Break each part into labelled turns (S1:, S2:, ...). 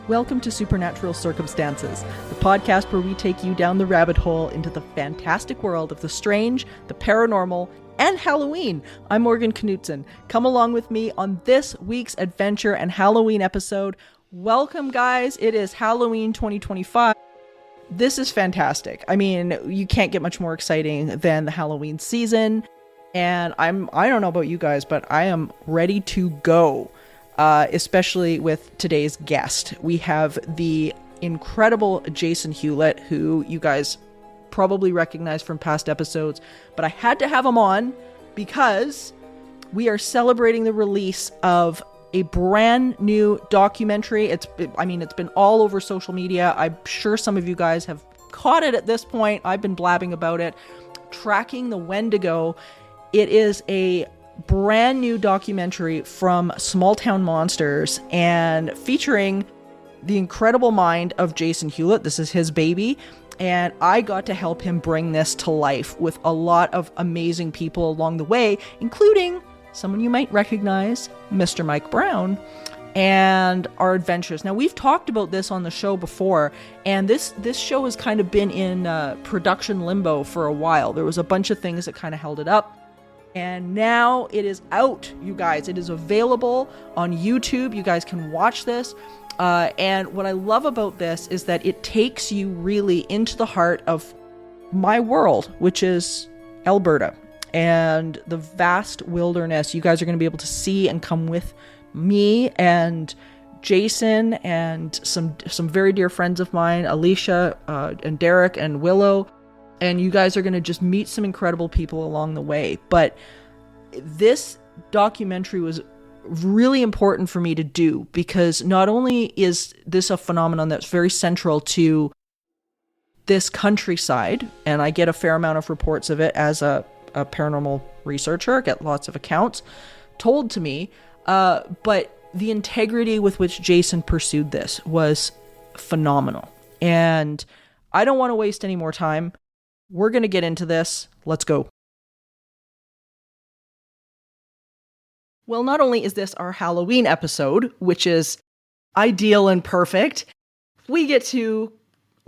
S1: Welcome to Supernatural Circumstances, the podcast where we take you down the rabbit hole into the fantastic world of the strange, the paranormal, and Halloween. I'm Morgan Knudsen. Come along with me on this week's adventure and Halloween episode. Welcome, guys. It is Halloween 2025. This is fantastic. I mean, you can't get much more exciting than the Halloween season. And I don't know about you guys, but I am ready to go. Especially with today's guest. We have the incredible Jason Hewlett, who you guys probably recognize from past episodes, but I had to have him on because we are celebrating the release of a brand new documentary. It's been all over social media. I'm sure some of you guys have caught it at this point. I've been blabbing about it. Tracking the Wendigo. It is a brand new documentary from Small Town Monsters and featuring the incredible mind of Jason Hewlett. This is his baby, and I got to help him bring this to life with a lot of amazing people along the way, including someone you might recognize, Mr. Mike Brown, and our adventures. Now, we've talked about this on the show before, and this show has kind of been in production limbo for a while. There was a bunch of things that kind of held it up. And now it is out, you guys. It is available on YouTube. You guys can watch this. And what I love about this is that it takes you really into the heart of my world, which is Alberta and the vast wilderness. You guys are going to be able to see and come with me and Jason and some very dear friends of mine, Alicia and Derek and Willow. And you guys are going to just meet some incredible people along the way. But this documentary was really important for me to do because not only is this a phenomenon that's very central to this countryside, and I get a fair amount of reports of it as a paranormal researcher, I get lots of accounts told to me, but the integrity with which Jason pursued this was phenomenal. And I don't want to waste any more time. We're going to get into this. Let's go. Well, not only is this our Halloween episode, which is ideal and perfect, we get to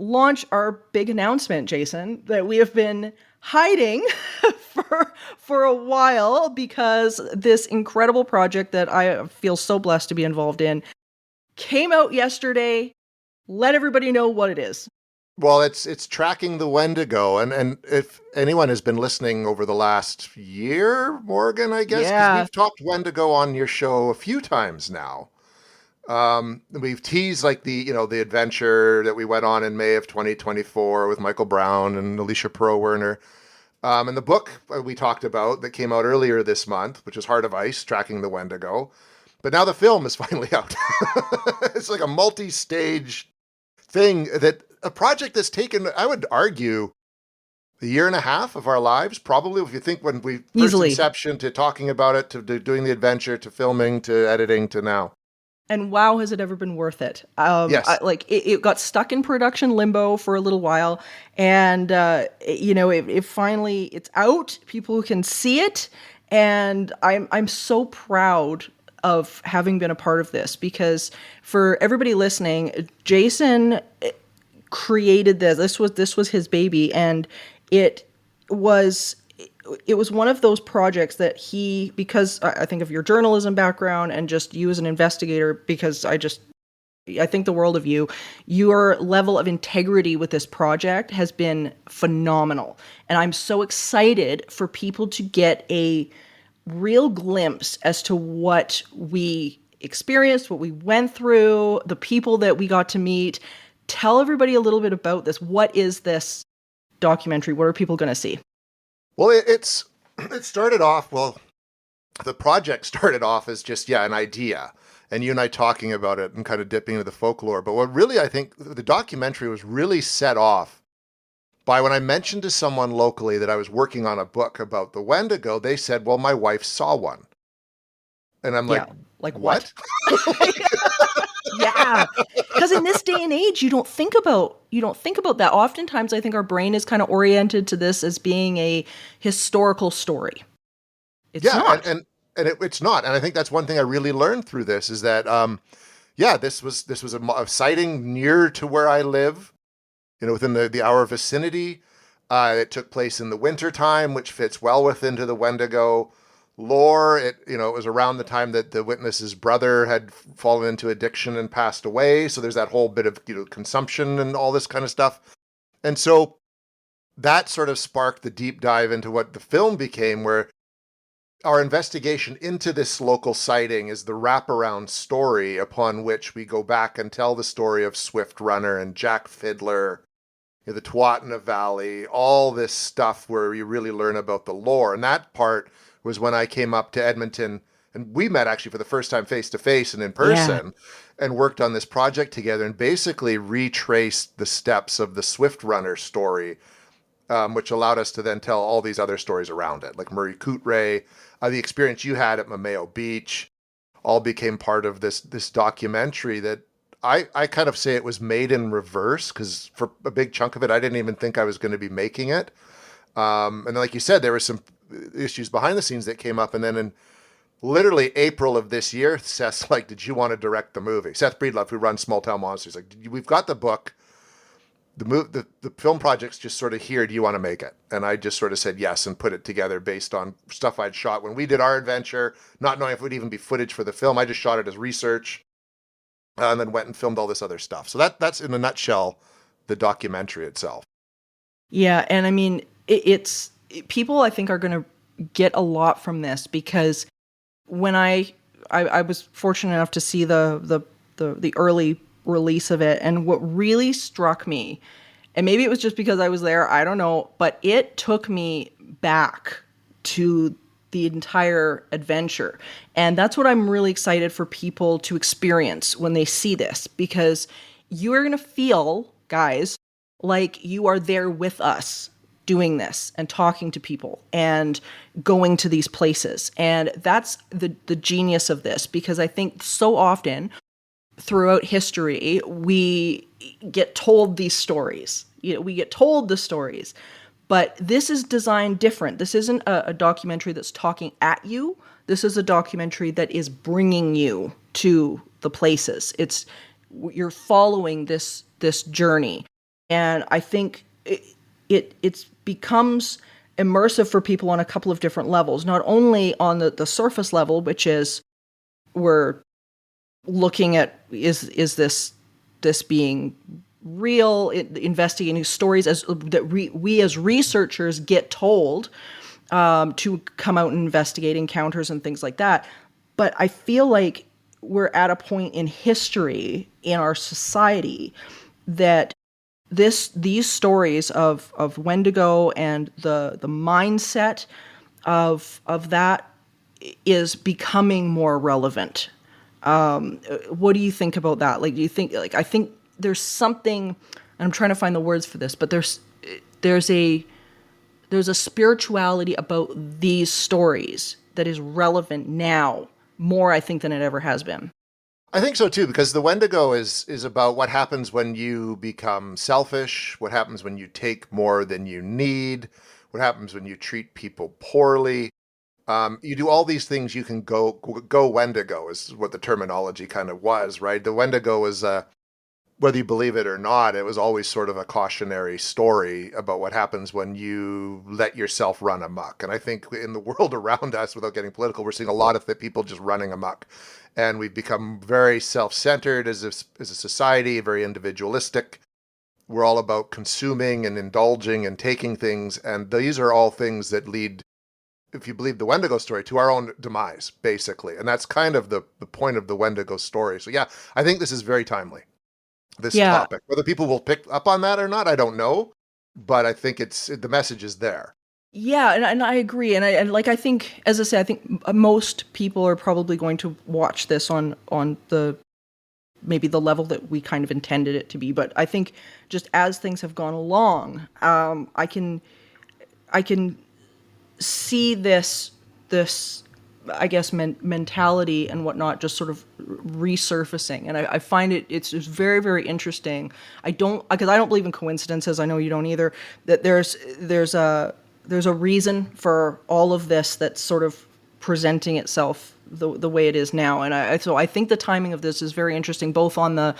S1: launch our big announcement, Jason, that we have been hiding for a while because this incredible project that I feel so blessed to be involved in came out yesterday. Let everybody know what it is.
S2: Well, it's tracking the Wendigo, and if anyone has been listening over the last year, Morgan, I guess, because we've talked Wendigo on your show a few times now. We've teased like the adventure that we went on in May of 2024 with Michael Brown and Alicia Perot-Werner, and the book we talked about that came out earlier this month, which is Heart of Ice, Tracking the Wendigo. But now the film is finally out. It's like a multi-stage thing a project that's taken, I would argue, a year and a half of our lives, probably, if you think when we first inception to talking about it, to doing the adventure, to filming, to editing, to now.
S1: And wow, has it ever been worth it?
S2: Yes.
S1: It got stuck in production limbo for a little while, and it finally, it's out. People can see it, and I'm so proud of having been a part of this, because for everybody listening, Jason created this. This was his baby, and it was one of those projects that he, because I think of your journalism background and just you as an investigator, because I think the world of you, your level of integrity with this project has been phenomenal. And I'm so excited for people to get a real glimpse as to what we experienced, what we went through, the people that we got to meet. Tell everybody a little bit about this. What is this documentary? What are people going to see?
S2: Well, it started off, the project started off as just, an idea, and you and I talking about it and kind of dipping into the folklore. But what really, I think the documentary was really set off by when I mentioned to someone locally that I was working on a book about the Wendigo, they said, well, my wife saw one. And I'm like what?
S1: Yeah, because in this day and age, you don't think about that. Oftentimes, I think our brain is kind of oriented to this as being a historical story. It's not.
S2: And it's not. And I think that's one thing I really learned through this is that, yeah, this was a sighting near to where I live, within the hour vicinity. It took place in the winter time, which fits well within the Wendigo lore. It was around the time that the witness's brother had fallen into addiction and passed away. So there's that whole bit of, consumption and all this kind of stuff. And so that sort of sparked the deep dive into what the film became, where our investigation into this local sighting is the wraparound story upon which we go back and tell the story of Swift Runner and Jack Fiddler, the Tuatna Valley, all this stuff where you really learn about the lore. And that part was when I came up to Edmonton, and we met actually for the first time face to face and in person, and worked on this project together and basically retraced the steps of the Swift Runner story, which allowed us to then tell all these other stories around it, like Murray Coutray, the experience you had at Mameo Beach, all became part of this documentary that I kind of say it was made in reverse, because for a big chunk of it, I didn't even think I was going to be making it. And like you said, there were some issues behind the scenes that came up. And then in literally April of this year, Seth's like, did you want to direct the movie? Seth Breedlove, who runs Small Town Monsters, like, we've got the book. The film project's just sort of here. Do you want to make it? And I just sort of said yes and put it together based on stuff I'd shot when we did our adventure, not knowing if it would even be footage for the film. I just shot it as research. And then went and filmed all this other stuff. So that's in a nutshell the documentary itself.
S1: Yeah, and I mean, it's people I think are going to get a lot from this, because when I was fortunate enough to see the early release of it, and what really struck me, and maybe it was just because I was there, I don't know, but it took me back to the entire adventure. And that's what I'm really excited for people to experience when they see this, because you are going to feel, guys, like you are there with us doing this and talking to people and going to these places. And that's the genius of this, because I think so often throughout history, we get told these stories. We get told the stories. But this is designed different. This isn't a documentary that's talking at you. This is a documentary that is bringing you to the places. You're following this journey, and I think it becomes immersive for people on a couple of different levels. Not only on the surface level, which is we're looking at is this being real, investigating stories that we as researchers get told to come out and investigate encounters and things like that. But I feel like we're at a point in history in our society that these stories of Wendigo and the mindset of that is becoming more relevant. What do you think about that? Like, do you think, like, I think there's something, and I'm trying to find the words for this, but there's a spirituality about these stories that is relevant now more, I think, than it ever has been.
S2: I think so too, because the Wendigo is about what happens when you become selfish, what happens when you take more than you need, what happens when you treat people poorly. You do all these things, you can go Wendigo is what the terminology kind of was, right? The Wendigo was, whether you believe it or not, it was always sort of a cautionary story about what happens when you let yourself run amok. And I think in the world around us, without getting political, we're seeing a lot of people just running amok. And we've become very self-centered as a society, very individualistic. We're all about consuming and indulging and taking things. And these are all things that lead, if you believe the Wendigo story, to our own demise, basically. And that's kind of the point of the Wendigo story. So yeah, I think this is very timely, this topic. Whether people will pick up on that or not, I don't know. But I think the message is there.
S1: Yeah, and I agree. And I think, as I say, I think most people are probably going to watch this on the maybe the level that we kind of intended it to be. But I think just as things have gone along, I can see this I guess mentality and whatnot just sort of resurfacing, and I find it's very, very interesting. Because I don't believe in coincidences. I know you don't either. That there's a reason for all of this that's sort of presenting itself the way it is now. And so I think the timing of this is very interesting, both on the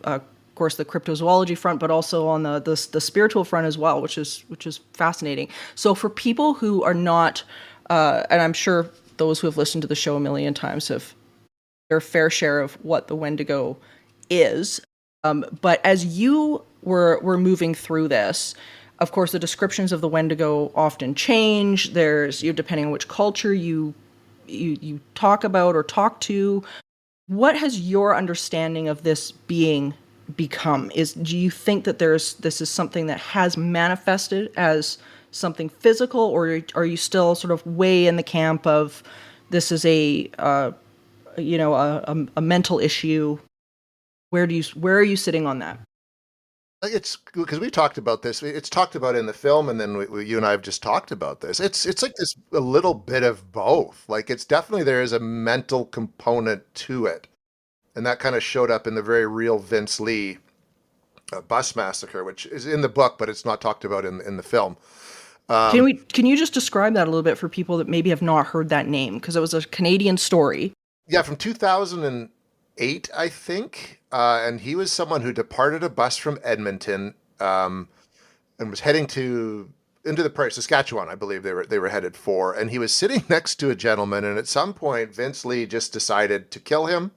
S1: of course the cryptozoology front, but also on the spiritual front as well, which is fascinating. So for people who are not, and I'm sure those who have listened to the show a million times have their fair share of what the Wendigo is. But as you were moving through this, of course, the descriptions of the Wendigo often change. There's, depending on which culture you talk about or talk to. What has your understanding of this being become? Do you think that this is something that has manifested as something physical, or are you still sort of way in the camp of this is a mental issue? Where are you sitting on that?
S2: It's because we talked about this. It's talked about in the film, and then you and I have just talked about this. It's like this a little bit of both. Like it's definitely there is a mental component to it, and that kind of showed up in the very real Vince Lee bus massacre, which is in the book, but it's not talked about in the film.
S1: Can you just describe that a little bit for people that maybe have not heard that name? Because it was a Canadian story.
S2: Yeah, from 2008, I think. And he was someone who departed a bus from Edmonton and was heading into the prairie, Saskatchewan, I believe they were headed for. And he was sitting next to a gentleman, and at some point, Vince Lee just decided to kill him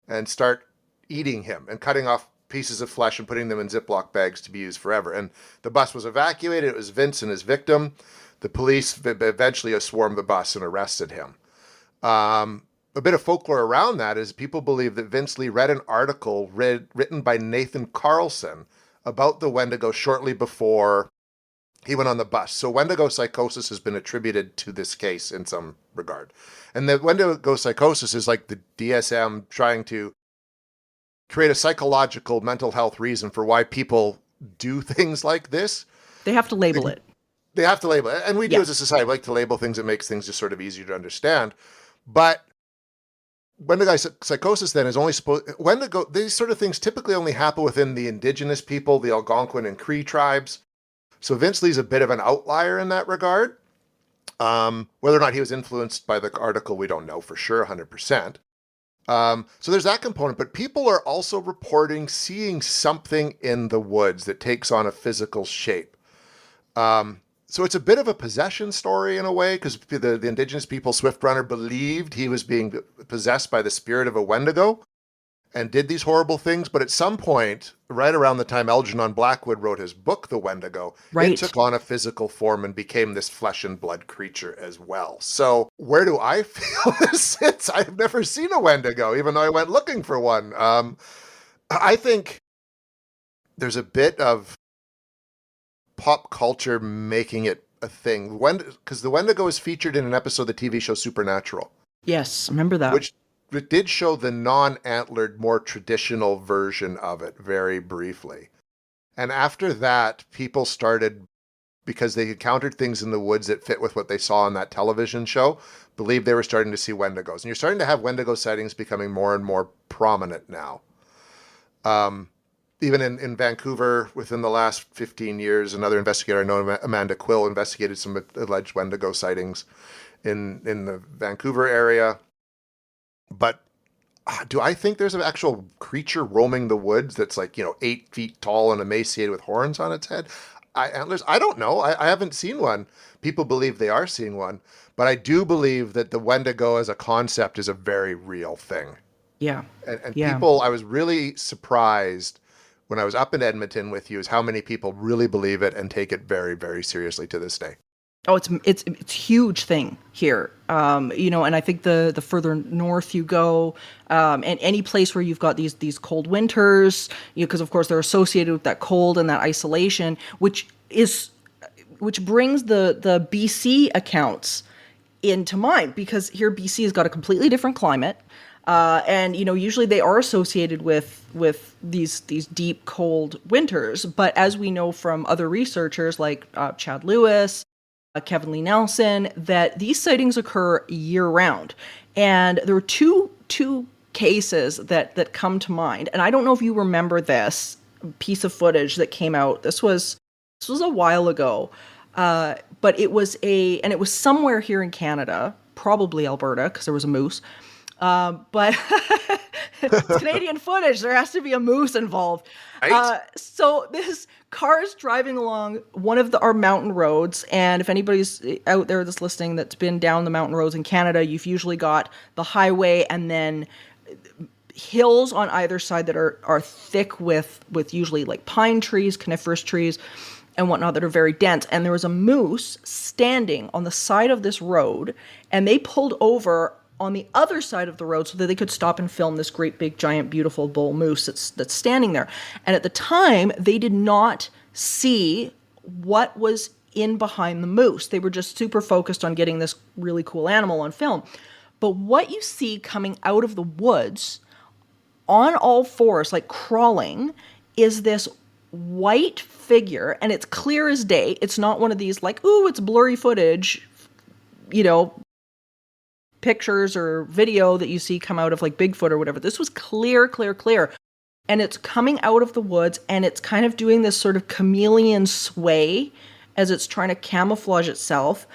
S2: and start eating him and cutting off pieces of flesh and putting them in Ziploc bags to be used forever. And the bus was evacuated. It was Vince and his victim. The police eventually swarmed the bus and arrested him. A bit of folklore around that is people believe that Vince Lee read an article written by Nathan Carlson about the Wendigo shortly before he went on the bus. So Wendigo psychosis has been attributed to this case in some regard. And the Wendigo psychosis is like the DSM trying to create a psychological mental health reason for why people do things like this.
S1: They have to label it.
S2: They have to label it. And we do as a society. We like to label things. It makes things just sort of easier to understand. But Wendigo psychosis then is only these sort of things typically only happen within the indigenous people, the Algonquin and Cree tribes. So Vince Lee's a bit of an outlier in that regard. Whether or not he was influenced by the article, we don't know for sure, 100%. So there's that component, but people are also reporting seeing something in the woods that takes on a physical shape. So it's a bit of a possession story in a way, because the indigenous people, Swift Runner, believed he was being possessed by the spirit of a Wendigo and did these horrible things. But at some point, right around the time Algernon Blackwood wrote his book, The Wendigo, it took on a physical form and became this flesh and blood creature as well. So where do I feel this sits? I've never seen a Wendigo, even though I went looking for one. I think there's a bit of pop culture making it a thing. Because the Wendigo is featured in an episode of the TV show Supernatural.
S1: Yes, remember that.
S2: Which it did show the non-antlered, more traditional version of it very briefly. And after that, people started, because they encountered things in the woods that fit with what they saw on that television show, believed they were starting to see Wendigos. And you're starting to have Wendigo sightings becoming more and more prominent now. Even in Vancouver, within the last 15 years, another investigator I know, Amanda Quill, investigated some alleged Wendigo sightings in the Vancouver area. But do I think there's an actual creature roaming the woods that's 8 feet tall and emaciated with horns on its head? Antlers? I don't know. I haven't seen one. People believe they are seeing one. But I do believe that the Wendigo as a concept is a very real thing.
S1: Yeah.
S2: And people, I was really surprised when I was up in Edmonton with you, is how many people really believe it and take it very, very seriously to this day.
S1: Oh, it's a huge thing here. And I think the further north you go, and any place where you've got these cold winters, because of course they're associated with that cold and that isolation, which brings the BC accounts into mind, because here BC has got a completely different climate. And usually they are associated with these deep cold winters. But as we know from other researchers like Chad Lewis, Kevin Lee Nelson, that these sightings occur year round. And there were two cases that come to mind. And I don't know if you remember this piece of footage that came out. This was a while ago, but it was somewhere here in Canada, probably Alberta, because there was a moose. But it's Canadian footage. There has to be a moose involved.
S2: Right?
S1: So this car is driving along one of our mountain roads. And if anybody's out there that's listening that's been down the mountain roads in Canada, you've usually got the highway and then hills on either side that are thick with usually like pine trees, coniferous trees, and whatnot that are very dense. And there was a moose standing on the side of this road, and they pulled over on the other side of the road so that they could stop and film this great big giant beautiful bull moose that's standing there. And at the time, they did not see what was in behind the moose. They were just super focused on getting this really cool animal on film. But what you see coming out of the woods on all fours, like crawling, is this white figure, and it's clear as day. It's not one of these like, ooh, it's blurry footage, pictures or video that you see come out of like Bigfoot or whatever. This was clear. And it's coming out of the woods, and it's kind of doing this sort of chameleon sway as it's trying to camouflage itself.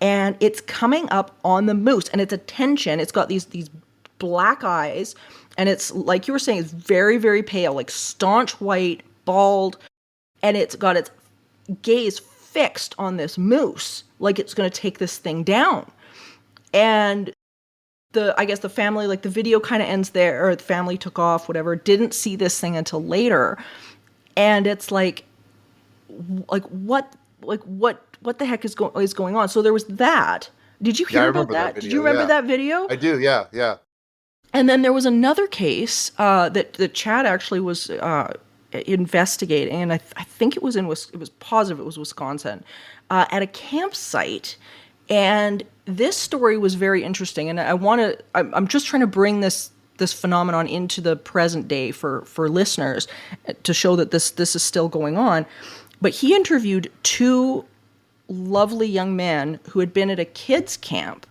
S1: And it's coming up on the moose, and its attention, it's got these black eyes, and it's, like you were saying, it's very, very pale, like staunch white, bald, and it's got its gaze fixed on this moose, like it's going to take this thing down. And I guess the family, like the video kind of ends there, or the family took off, whatever, didn't see this thing until later. And it's like what the heck is going on? So there was that. Did you hear about that? Did you remember that video?
S2: I do, yeah.
S1: And then there was another case that Chad actually was investigating, and I think it was positive it was Wisconsin, at a campsite. And this story was very interesting, and I'm just trying to bring this phenomenon into the present day for listeners to show that this is still going on. But he interviewed two lovely young men who had been at a kids camp.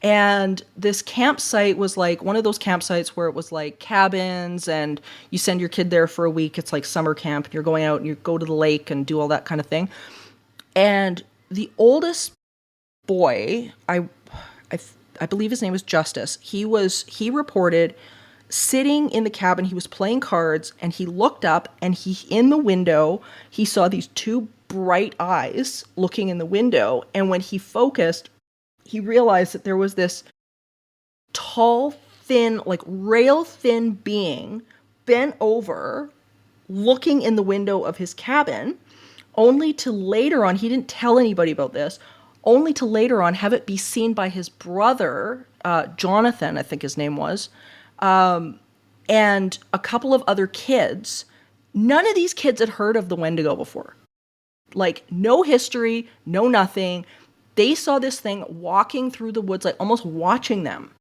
S1: And this campsite was like one of those campsites where it was like cabins, and you send your kid there for a week. It's like summer camp, and you're going out and you go to the lake and do all that kind of thing. And the oldest boy, I believe his name was Justice. He reported sitting in the cabin. He was playing cards, and he looked up, and in the window, he saw these two bright eyes looking in the window. And when he focused, he realized that there was this tall, thin, like rail thin being bent over, looking in the window of his cabin, only to later on, he didn't tell anybody about this, only to later on have it be seen by his brother, Jonathan, I think his name was, and a couple of other kids. None of these kids had heard of the Wendigo before. Like, no history, no nothing. They saw this thing walking through the woods, like almost watching them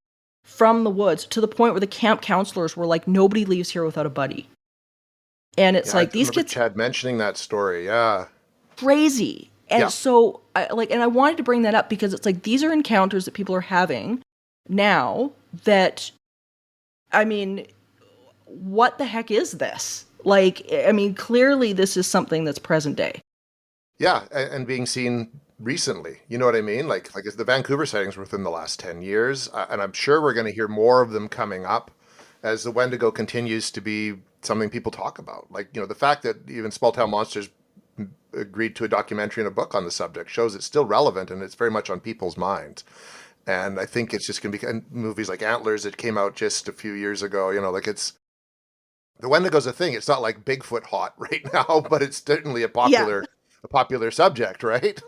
S1: from the woods, to the point where the camp counselors were like, nobody leaves here without a buddy. And it's like, these kids...
S2: Chad mentioning that story, yeah.
S1: Crazy. And so, I wanted to bring that up because it's like, these are encounters that people are having now that, I mean, what the heck is this? Like, I mean, clearly this is something that's present day.
S2: Yeah, and being seen recently, you know what I mean? Like the Vancouver sightings were within the last 10 years, and I'm sure we're going to hear more of them coming up as the Wendigo continues to be something people talk about. Like, the fact that even Small Town Monsters agreed to a documentary and a book on the subject shows it's still relevant, and it's very much on people's minds. And I think it's just going to be, and movies like Antlers that came out just a few years ago, the Wendigo's a thing. It's not like Bigfoot hot right now, but it's certainly a popular subject, right?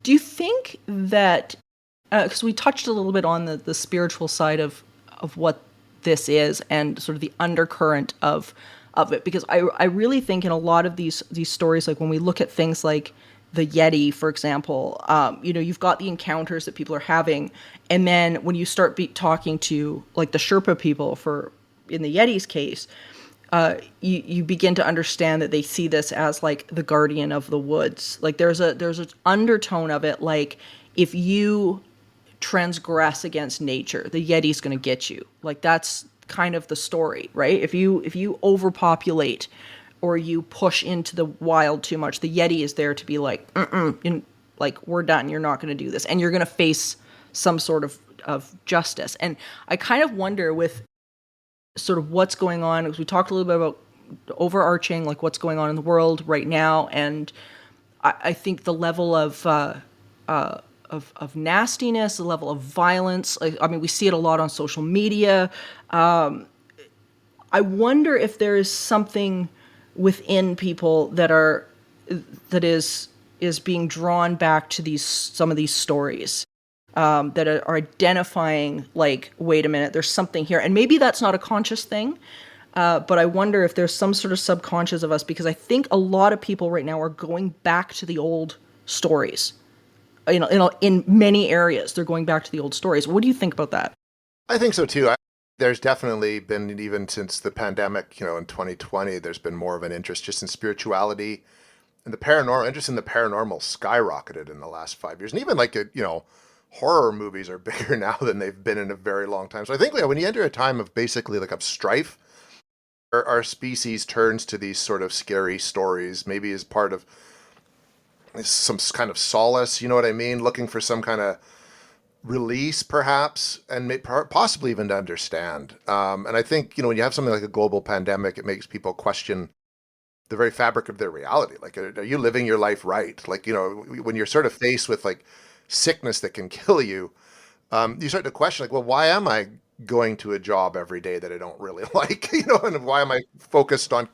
S1: Do you think that, because we touched a little bit on the spiritual side of what this is and sort of the undercurrent of it, because I really think in a lot of these stories, like when we look at things like the Yeti, for example, you've got the encounters that people are having, and then when you start talking to like the Sherpa people in the Yeti's case, you begin to understand that they see this as like the guardian of the woods. Like there's an undertone of it, like if you transgress against nature, the Yeti's going to get you. Like that's kind of the story, right? If you overpopulate or you push into the wild too much, the Yeti is there to be like, like we're done. You're not going to do this, and you're going to face some sort of justice. And I kind of wonder with sort of what's going on, because we talked a little bit about overarching, like what's going on in the world right now, and I think the level of nastiness, the level of violence. I mean, we see it a lot on social media. I wonder if there is something within people that is being drawn back to some of these stories, that are identifying, like, wait a minute, there's something here, and maybe that's not a conscious thing. But I wonder if there's some sort of subconscious of us, because I think a lot of people right now are going back to the old stories. In many areas, they're going back to the old stories. What do you think about that?
S2: I think so too. There's definitely been, even since the pandemic, in 2020, there's been more of an interest just in spirituality, and the paranormal. Interest in the paranormal skyrocketed in the last 5 years, and even like horror movies are bigger now than they've been in a very long time. So I think when you enter a time of basically like of strife, our species turns to these sort of scary stories, maybe as part of some kind of solace. You know what I mean? Looking for some kind of release, perhaps, and possibly even to understand. And I think, when you have something like a global pandemic, it makes people question the very fabric of their reality. Like, are you living your life right? Like, when you're sort of faced with like sickness that can kill you, you start to question, like, well, why am I going to a job every day that I don't really like? And why am I focused on,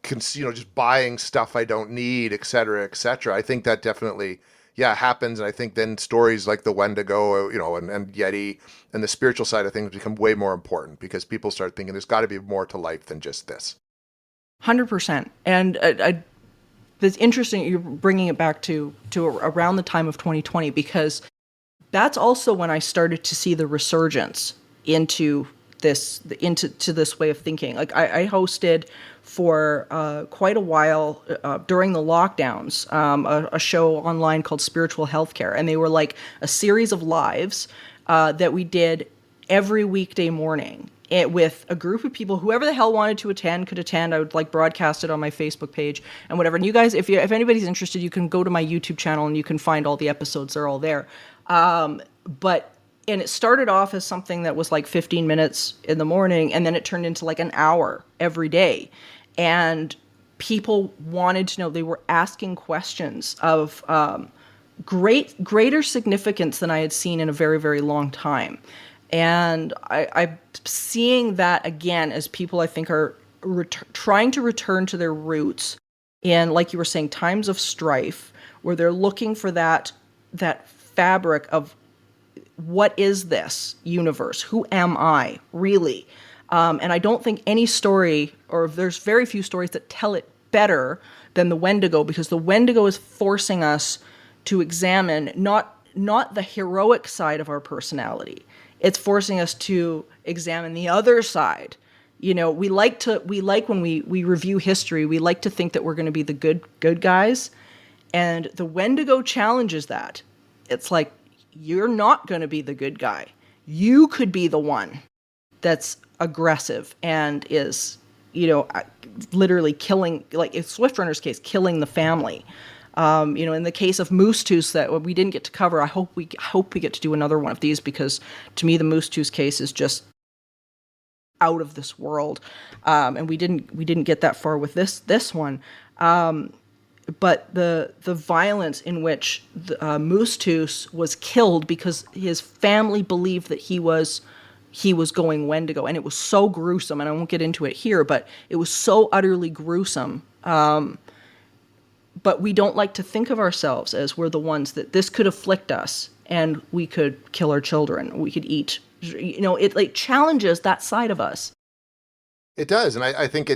S2: just buying stuff I don't need, et cetera, et cetera. I think that definitely, happens. And I think then stories like the Wendigo, and Yeti and the spiritual side of things become way more important, because people start thinking there's got to be more to life than just this.
S1: 100%. And it's interesting you're bringing it back to around the time of 2020, because that's also when I started to see the resurgence into this way of thinking. Like, I hosted for quite a while during the lockdowns a show online called Spiritual Healthcare, and they were like a series of lives that we did every weekday morning, with a group of people. Whoever the hell wanted to attend could attend. I would like broadcast it on my Facebook page and whatever. And you guys, if anybody's interested, you can go to my YouTube channel and you can find all the episodes. They're all there. And it started off as something that was like 15 minutes in the morning, and then it turned into like an hour every day. And people wanted to know, they were asking questions of greater significance than I had seen in a very, very long time. And I'm seeing that again as people, I think, are trying to return to their roots in, like you were saying, times of strife, where they're looking for that fabric of, what is this universe? Who am I, really? And I don't think any story, or there's very few stories that tell it better than the Wendigo, because the Wendigo is forcing us to examine not the heroic side of our personality. It's forcing us to examine the other side. We like when we review history, we like to think that we're going to be the good guys, and the Wendigo challenges that. It's like, you're not going to be the good guy. You could be the one that's aggressive and is, literally killing, like in Swift Runner's case, killing the family. In the case of Moose Tooth that we didn't get to cover, I hope we get to do another one of these, because to me the Moose Tooth case is just out of this world. And we didn't get that far with this one. But the violence in which Moose Tooth was killed because his family believed that he was going Wendigo, and it was so gruesome. And I won't get into it here, but it was so utterly gruesome. But we don't like to think of ourselves as we're the ones that this could afflict us, and we could kill our children. We could eat. It like challenges that side of us.
S2: It does, and I think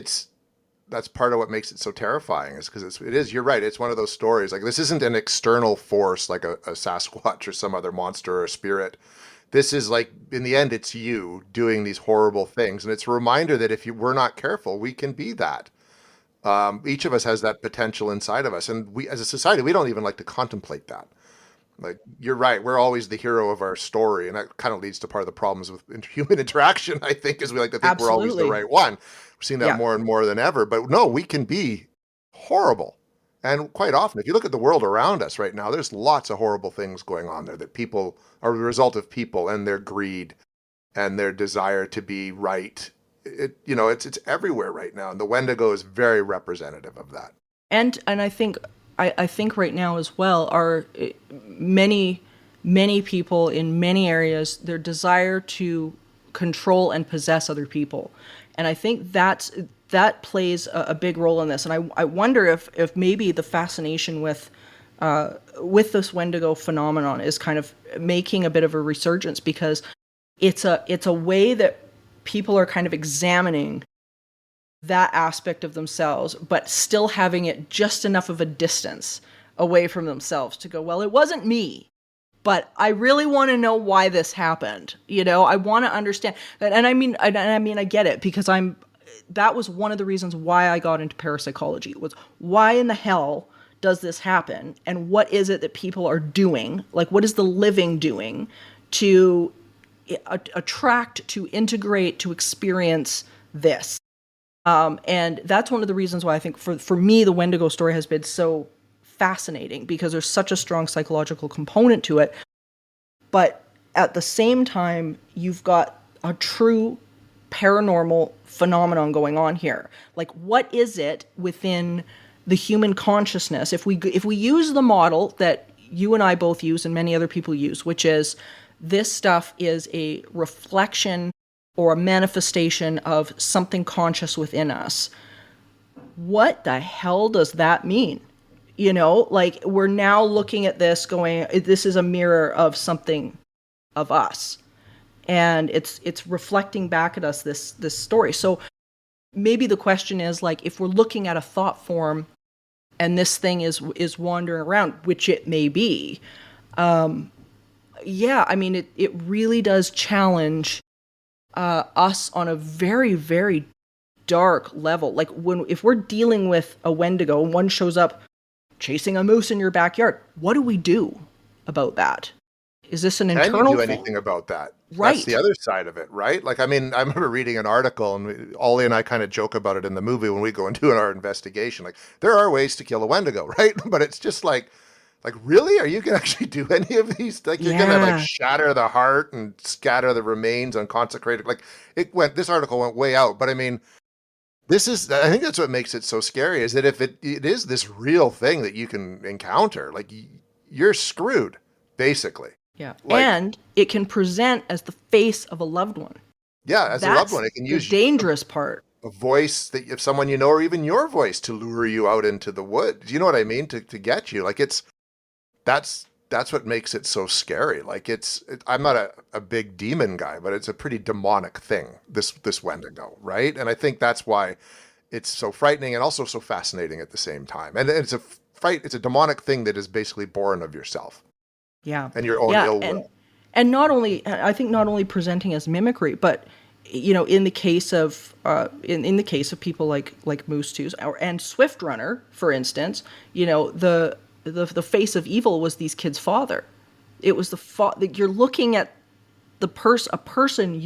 S2: that's part of what makes it so terrifying, is because it is, you're right, it's one of those stories. Like, this isn't an external force like a Sasquatch or some other monster or a spirit. This is like, in the end, it's you doing these horrible things. And it's a reminder that if we're not careful, we can be that. Each of us has that potential inside of us. And we, as a society, we don't even like to contemplate that. Like, you're right, we're always the hero of our story. And that kind of leads to part of the problems with human interaction, I think, is we like to think
S1: Absolutely.
S2: we're always the right one. We're seeing that more and more than ever. But no, we can be horrible. And quite often, if you look at the world around us right now, there's lots of horrible things going on there that people are the result of people and their greed and their desire to be right. It's everywhere right now, and the Wendigo is very representative of that.
S1: And I think right now as well are many people in many areas, their desire to control and possess other people, and I think that plays a big role in this. And I wonder if maybe the fascination with this Wendigo phenomenon is kind of making a bit of a resurgence, because it's a way that people are kind of examining that aspect of themselves, but still having it just enough of a distance away from themselves to go, well, it wasn't me, but I really want to know why this happened. I want to understand. And I mean, I get it, because that was one of the reasons why I got into parapsychology, was why in the hell does this happen? And what is it that people are doing? Like, what is the living doing to attract, to integrate, to experience this? And that's one of the reasons why I think for me, the Wendigo story has been so fascinating, because there's such a strong psychological component to it. But at the same time, you've got a true paranormal phenomenon going on here. Like, what is it within the human consciousness? If we use the model that you and I both use and many other people use, which is this stuff is a reflection or a manifestation of something conscious within us. What the hell does that mean? Like, we're now looking at this going, this is a mirror of something of us. And it's reflecting back at us this story. So maybe the question is, like, if we're looking at a thought form and this thing is wandering around, which it may be, I mean, it really does challenge us on a very, very dark level. Like, if we're dealing with a Wendigo and one shows up chasing a moose in your backyard, what do we do about that? Is this an internal thing?
S2: Can you do anything about that?
S1: Right.
S2: That's the other side of it, right? Like, I mean, I remember reading an article, and Ollie and I kind of joke about it in the movie when we go and do our investigation. Like, there are ways to kill a Wendigo, right? But it's just like, really? Are you going to actually do any of these? Like, you're going to, like, shatter the heart and scatter the remains unconsecrated. Like, this article went way out. But I mean, I think that's what makes it so scary, is that if it is this real thing that you can encounter, like, you're screwed, basically.
S1: Yeah. Like, and it can present as the face of a loved one.
S2: Yeah, as a loved one. It can use
S1: the dangerous part.
S2: A voice that, if someone you know, or even your voice, to lure you out into the woods. You know what I mean? To get you. Like, that's what makes it so scary. Like, I'm not a big demon guy, but it's a pretty demonic thing, this Wendigo, right? And I think that's why it's so frightening and also so fascinating at the same time. And it's a demonic thing that is basically born of yourself.
S1: Yeah.
S2: And your own ill will.
S1: And not only presenting as mimicry, but in the case of in the case of people like Moose Tooth and Swift Runner, for instance, the face of evil was these kids' father. It was that you're looking at a person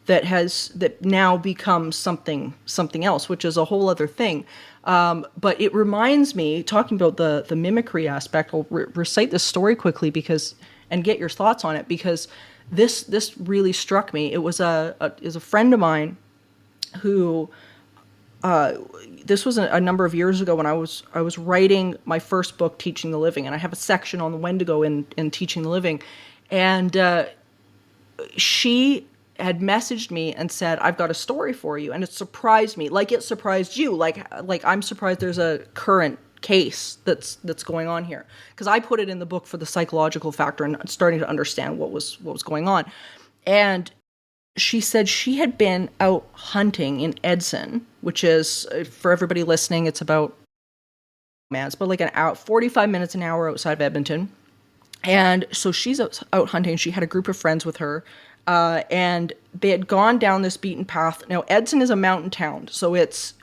S1: that now becomes something else, which is a whole other thing. But it reminds me, talking about the mimicry aspect, I'll recite this story quickly and get your thoughts on it, because this really struck me. It was a friend of mine who, this was a number of years ago when I was writing my first book, Teaching the Living, and I have a section on the Wendigo in Teaching the Living, and she had messaged me and said, I've got a story for you. And it surprised me, like it surprised you. Like I'm surprised there's a current case that's going on here. Because I put it in the book for the psychological factor and starting to understand what was going on. And she said she had been out hunting in Edson, which is, for everybody listening, it's about, it's about like 45 minutes, an hour outside of Edmonton. And so she's out hunting. She had a group of friends with her. And they had gone down this beaten path. Now, Edson is a mountain town, so it's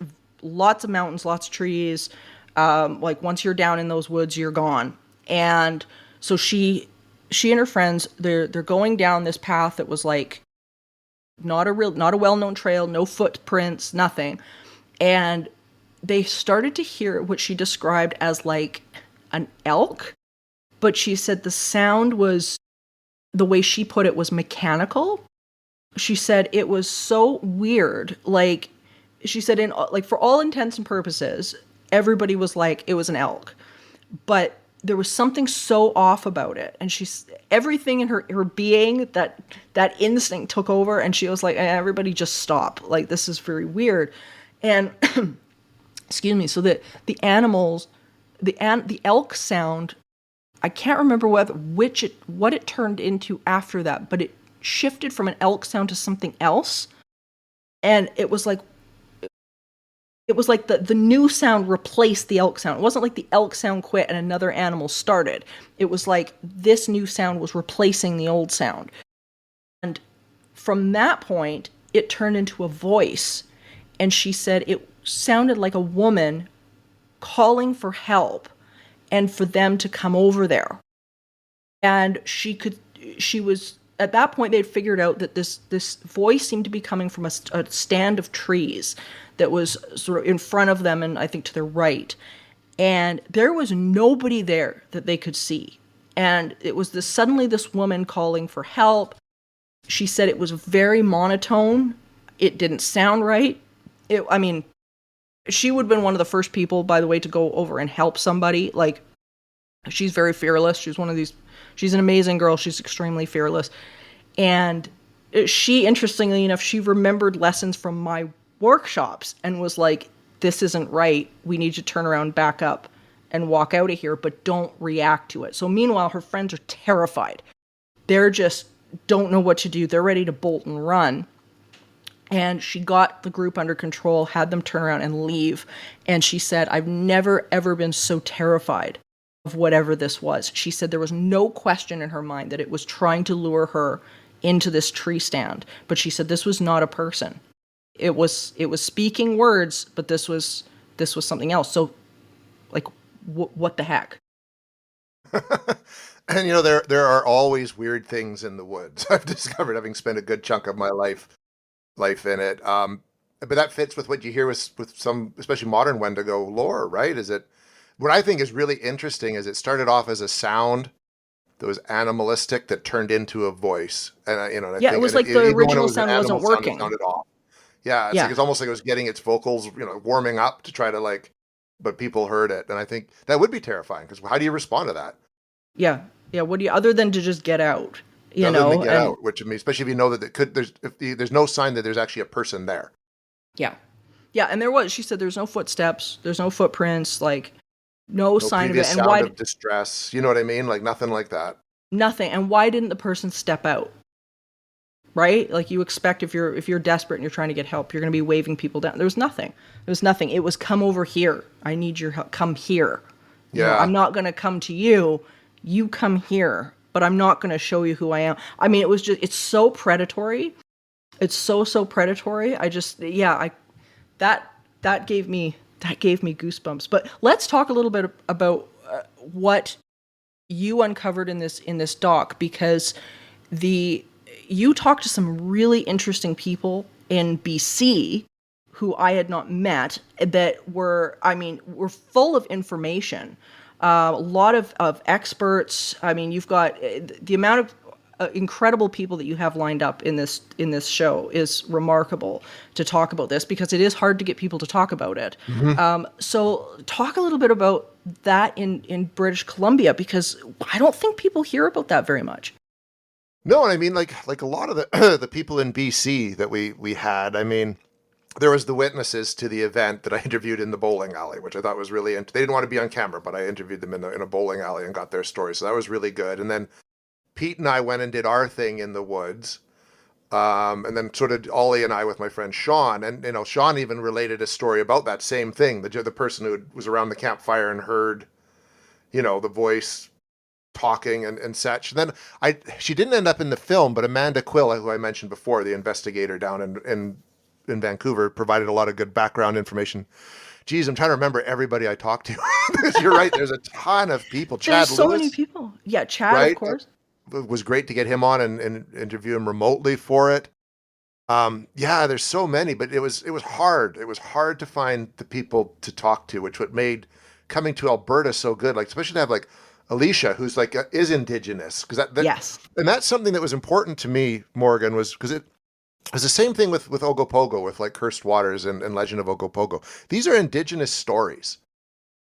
S1: lots of mountains, lots of trees. Like, once you're down in those woods, you're gone. And so she and her friends, they're going down this path that was like not a well-known trail, no footprints, nothing. And they started to hear what she described as like an elk, but she said the sound was, the way she put it, was mechanical. She said it was so weird. Like, she said, in like, for all intents and purposes, everybody was like, it was an elk. But there was something so off about it. And she's, everything in her being, that instinct took over. And she was like, everybody just stop. Like, this is very weird. And, excuse me, so that the animals, the elk sound, I can't remember what it turned into after that, but it shifted from an elk sound to something else. And it was like the new sound replaced the elk sound. It wasn't like the elk sound quit and another animal started. It was like this new sound was replacing the old sound. And from that point, it turned into a voice. And she said it sounded like a woman calling for help and for them to come over there. And she was, at that point, they'd figured out that this voice seemed to be coming from a stand of trees that was sort of in front of them and I think to their right. And there was nobody there that they could see. And it was suddenly this woman calling for help. She said it was very monotone. It didn't sound right. She would have been one of the first people, by the way, to go over and help somebody. Like, she's very fearless. She's an amazing girl. She's extremely fearless. And she, interestingly enough, she remembered lessons from my workshops and was like, this isn't right. We need to turn around, back up, and walk out of here, but don't react to it. So meanwhile, her friends are terrified. They're just don't know what to do. They're ready to bolt and run. And she got the group under control, had them turn around and leave. And she said, I've never, ever been so terrified of whatever this was. She said there was no question in her mind that it was trying to lure her into this tree stand. But she said this was not a person. It was speaking words, but this was something else. So, like, what the heck?
S2: And there are always weird things in the woods. I've discovered, having spent a good chunk of my life in it. But that fits with what you hear with some, especially modern Wendigo lore, right? What I think is really interesting is it started off as a sound that was animalistic that turned into a voice, and I think
S1: it was like the original sound wasn't working.
S2: Sounded off. Yeah, like it's almost like it was getting its vocals, warming up to try to but people heard it, and I think that would be terrifying because how do you respond to that?
S1: Yeah. What do you, other than to just get out?
S2: Out, which I mean, especially if you know that there's no sign that there's actually a person there.
S1: Yeah, and there was. She said there's no footsteps, there's no footprints, like no sign of it, and
S2: sound of distress. You know what I mean? Like nothing like that.
S1: Nothing. And why didn't the person step out? Right? Like you expect if you're desperate and you're trying to get help, you're going to be waving people down. There was nothing. It was come over here. I need your help. Come here.
S2: Yeah.
S1: I'm not going to come to you. You come here. But I'm not going to show you who I am. I mean, it's so predatory. It's so predatory. That gave me goosebumps. But let's talk a little bit about what you uncovered in this doc, because you talked to some really interesting people in BC who I had not met that were full of information. A lot of experts. I mean, you've got the amount of incredible people that you have lined up in this show is remarkable to talk about this, because it is hard to get people to talk about it. Mm-hmm. So talk a little bit about that in British Columbia, because I don't think people hear about that very much.
S2: No, and I mean, like a lot of the people in BC that we had, I mean, there was the witnesses to the event that I interviewed in the bowling alley, which I thought was really, they didn't want to be on camera, but I interviewed them in a bowling alley and got their story. So that was really good. And then Pete and I went and did our thing in the woods. And then sort of Ollie and I with my friend Sean, and Sean even related a story about that same thing. The person who was around the campfire and heard, the voice talking and such. And then she didn't end up in the film, but Amanda Quill, who I mentioned before, the investigator down in Vancouver, provided a lot of good background information. Geez, I'm trying to remember everybody I talked to. You're right. There's a ton of people.
S1: There's so many people. Yeah, Chad, right? Of course.
S2: It was great to get him on and interview him remotely for it. Yeah, there's so many, but it was hard. It was hard to find the people to talk to, which what made coming to Alberta so good. Like especially to have like Alicia, who's like is Indigenous, because
S1: Yes.
S2: and that's something that was important to me, Morgan, was because it was the same thing with Ogopogo, with like Cursed Waters and Legend of Ogopogo. These are Indigenous stories,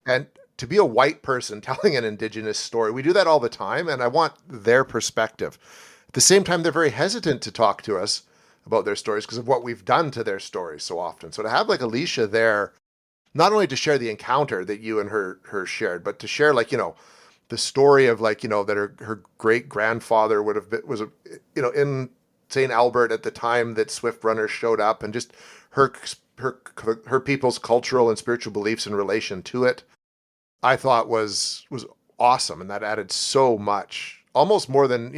S2: and to be a white person telling an Indigenous story, we do that all the time, and I want their perspective. At the same time, they're very hesitant to talk to us about their stories because of what we've done to their stories so often. So to have like Alicia there, not only to share the encounter that you and her shared, but to share like, the story of like, that her great grandfather would have been, was, in St. Albert at the time that Swift Runners showed up, and just her, her, her people's cultural and spiritual beliefs in relation to it, I thought was awesome. And that added so much, almost more than,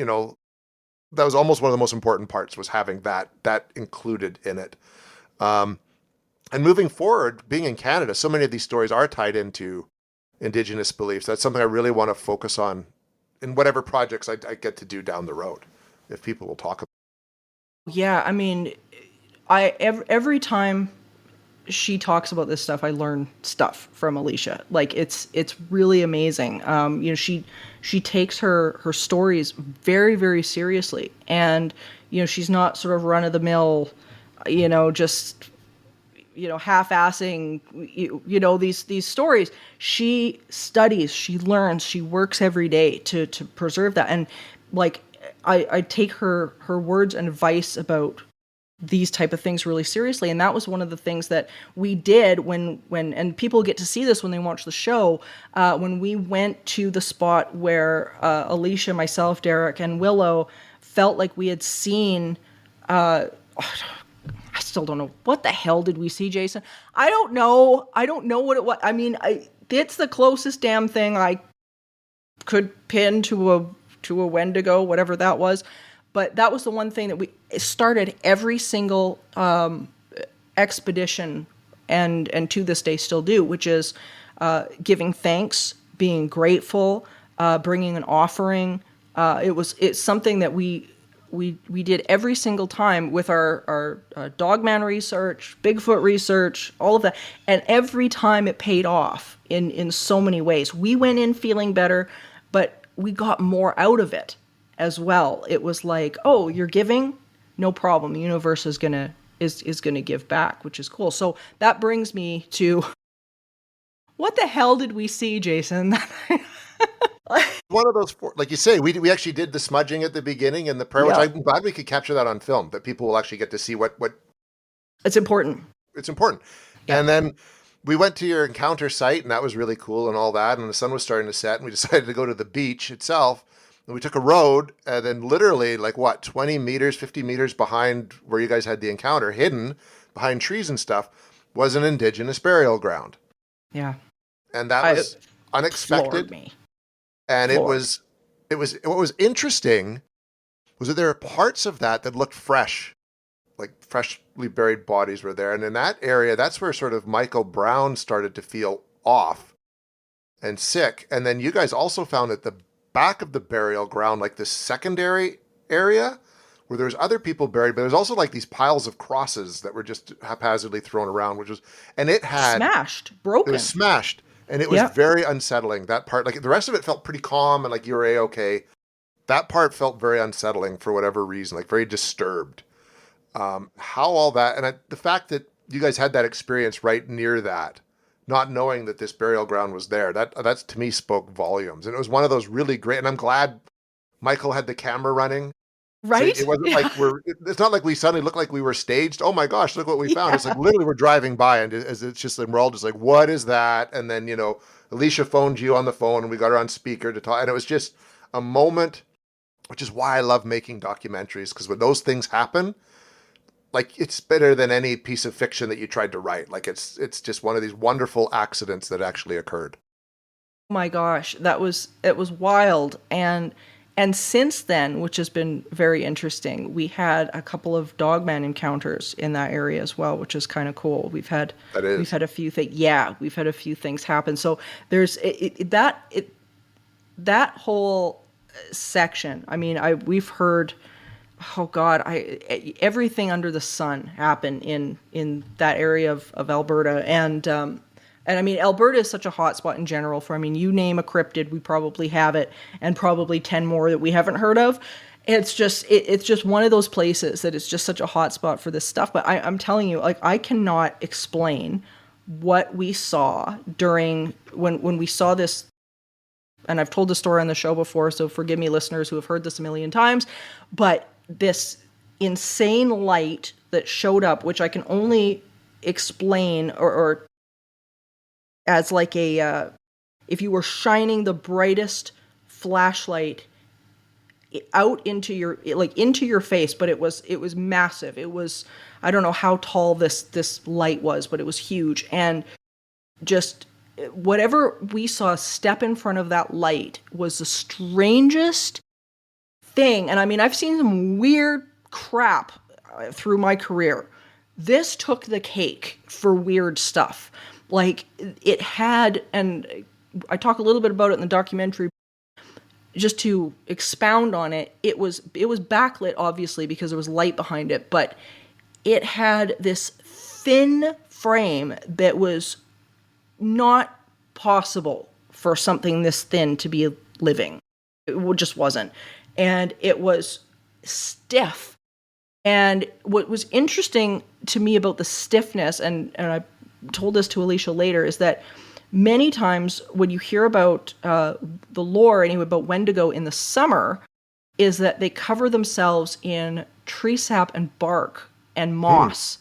S2: that was almost one of the most important parts, was having that included in it. And moving forward, being in Canada, so many of these stories are tied into Indigenous beliefs. That's something I really want to focus on in whatever projects I get to do down the road, if people will talk about.
S1: Yeah, I mean, every time she talks about this stuff, I learn stuff from Alicia. Like it's really amazing. She takes her stories very, very seriously, and she's not sort of run of the mill, just half-assing these stories. She studies, she learns, she works every day to preserve that. And like I take her words and advice about these type of things really seriously. And that was one of the things that we did when and people get to see this when they watch the show, when we went to the spot where Alicia, myself, Derek, and Willow felt like we had seen I still don't know. What the hell did we see, Jason? I don't know what it was. I mean, it's the closest damn thing I could pin to a Wendigo, whatever that was. But that was the one thing that we started every single expedition, and to this day still do, which is giving thanks, being grateful, bringing an offering. It's something that we did every single time with our Dogman research, Bigfoot research, all of that. And every time it paid off in so many ways. We went in feeling better, but we got more out of it as well. It was like, oh, you're giving? No problem. The universe is gonna give back, which is cool. So that brings me to, what the hell did we see, Jason?
S2: One of those, like you say, we actually did the smudging at the beginning and the prayer, which I'm glad we could capture that on film, that people will actually get to see what
S1: it's important.
S2: It's important. Yeah. And then we went to your encounter site, and that was really cool and all that. And the sun was starting to set, and we decided to go to the beach itself. And we took a road, and then literally, 20 meters, 50 meters behind where you guys had the encounter, hidden behind trees and stuff, was an Indigenous burial ground.
S1: Yeah.
S2: And that was unexpected.
S1: Me.
S2: And it was what was interesting was that there are parts of that looked fresh, like freshly buried bodies were there. And in that area, that's where sort of Michael Brown started to feel off and sick. And then you guys also found at the back of the burial ground, like this secondary area where there was other people buried, but there's also like these piles of crosses that were just haphazardly thrown around, and it had
S1: smashed, broken.
S2: It was smashed. And it was very unsettling. That part, like the rest of it felt pretty calm and like you were A-okay. That part felt very unsettling for whatever reason, like very disturbed. How all that, and the fact that you guys had that experience right near that, not knowing that this burial ground was there, that's to me spoke volumes. And it was one of those really great, and I'm glad Michael had the camera running.
S1: Right?
S2: So it wasn't like it's not like we suddenly looked like we were staged. Oh my gosh, look what we found. It's like literally we're driving by, and it's just like we're all just like, what is that? And then, Alicia phoned you on the phone, and we got her on speaker to talk. And it was just a moment, which is why I love making documentaries, because when those things happen, like it's better than any piece of fiction that you tried to write. Like it's just one of these wonderful accidents that actually occurred.
S1: Oh my gosh, it was wild. And since then, which has been very interesting, we had a couple of Dogman encounters in that area as well, which is kind of cool. We've had a few things. Yeah, we've had a few things happen. So there's that whole section. I mean, we've heard oh God, everything under the sun happened in that area of Alberta, and I mean Alberta is such a hot spot in general for, I mean, you name a cryptid, we probably have it, and probably 10 more that we haven't heard of. It's just one of those places that it's just such a hot spot for this stuff. But I'm telling you, like, I cannot explain what we saw during when we saw this. And I've told the story on the show before, so forgive me, listeners who have heard this a million times, but this insane light that showed up, which I can only explain or as like if you were shining the brightest flashlight out into your face, but it was massive. It was, I don't know how tall this light was, but it was huge. And just whatever we saw step in front of that light was the strangest thing. And I mean, I've seen some weird crap through my career. This took the cake for weird stuff. Like, it had, and I talk a little bit about it in the documentary, just to expound on it. It was backlit, obviously, because there was light behind it, but it had this thin frame that was not possible for something this thin to be living. It just wasn't. And it was stiff. And what was interesting to me about the stiffness, and I told this to Alicia later, is that many times when you hear about the lore, anyway, about Wendigo in the summer, is that they cover themselves in tree sap and bark and moss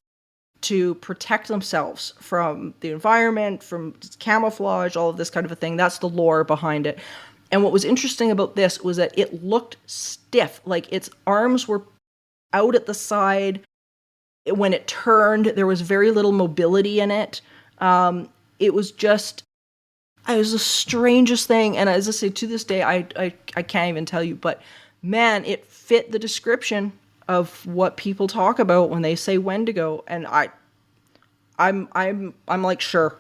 S1: to protect themselves from the environment, from camouflage, all of this kind of a thing. That's the lore behind it. And what was interesting about this was that it looked stiff, like its arms were out at the side. When it turned, there was very little mobility in it. It was the strangest thing. And as I say, to this day, I can't even tell you, but man, it fit the description of what people talk about when they say Wendigo. And I'm like, sure,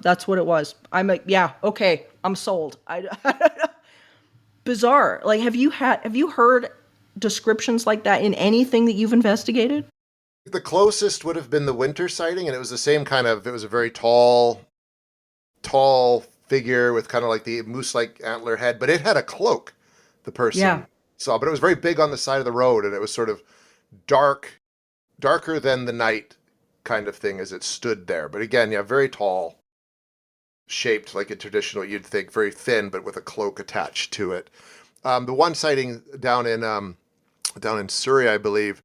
S1: that's what it was. I'm like, yeah, okay, I'm sold. Bizarre. Like, have you heard descriptions like that in anything that you've investigated?
S2: The closest would have been the winter sighting, and it was the same kind of, it was a very tall figure with kind of like the moose-like antler head, but it had a cloak, the person saw, but it was very big on the side of the road, and it was sort of darker than the night kind of thing as it stood there. But again, yeah, very tall, shaped like a traditional, you'd think, very thin, but with a cloak attached to it. The one sighting down in Surrey, I believe,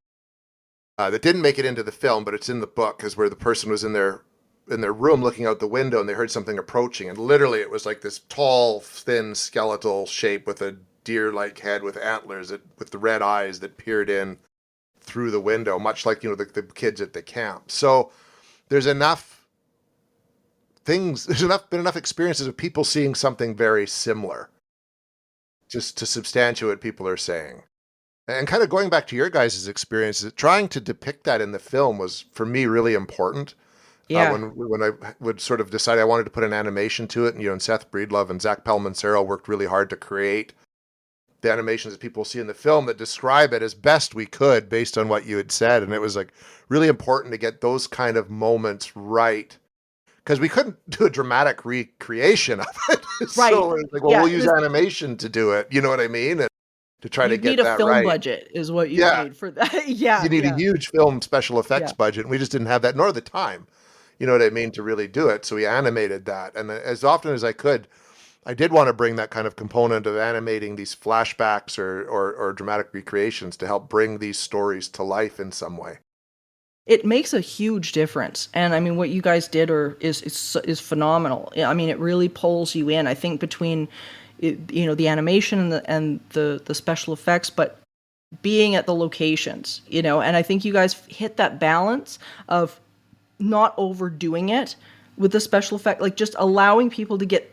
S2: that didn't make it into the film, but it's in the book, is where the person was in their room looking out the window, and they heard something approaching, and literally it was like this tall, thin, skeletal shape with a deer-like head with antlers with the red eyes that peered in through the window, much like, you know, the kids at the camp. So there's been enough experiences of people seeing something very similar just to substantiate what people are saying. And kind of going back to your guys' experiences, trying to depict that in the film was, for me, really important. Yeah. When I would sort of decide I wanted to put an animation to it, and, you know, and Seth Breedlove and Zach Palmancero worked really hard to create the animations that people see in the film that describe it as best we could based on what you had said. And it was like really important to get those kind of moments right, because we couldn't do a dramatic recreation of it. Right. So it was like, well, we'll use animation to do it. You know what I mean? And to try to get that right. You need a film
S1: budget is what you need for that.
S2: You need a huge film special effects budget. And we just didn't have that, nor the time, you know what I mean, to really do it. So we animated that. And as often as I could, I did want to bring that kind of component of animating these flashbacks or dramatic recreations to help bring these stories to life in some way.
S1: It makes a huge difference. And I mean, what you guys did is phenomenal. I mean, it really pulls you in. I think between, you know, the animation and the special effects, but being at the locations, you know, and I think you guys hit that balance of not overdoing it with the special effect, like just allowing people to get